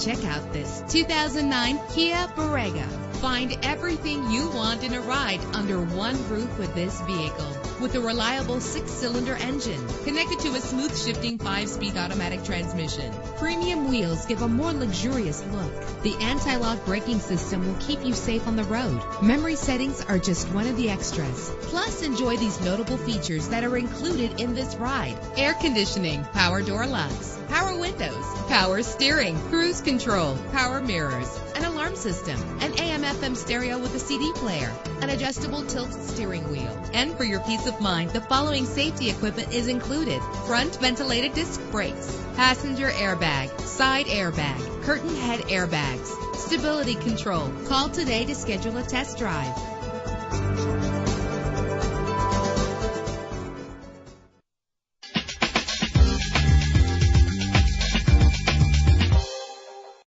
Check out this 2009 Kia Borrego. Find everything you want in a ride under one roof with this vehicle. With a reliable 6-cylinder engine connected to a smooth shifting 5-speed automatic transmission. Premium wheels give a more luxurious look. The anti-lock braking system will keep you safe on the road. Memory settings are just one of the extras. Plus, enjoy these notable features that are included in this ride: air conditioning, power door locks, power windows, power steering, cruise control, power mirrors, an alarm system, an AM/FM stereo with a CD player, an adjustable tilt steering wheel. And for your peace of mind, the following safety equipment is included: front ventilated disc brakes, passenger airbag, side airbag, curtain head airbags, stability control. Call today to schedule a test drive.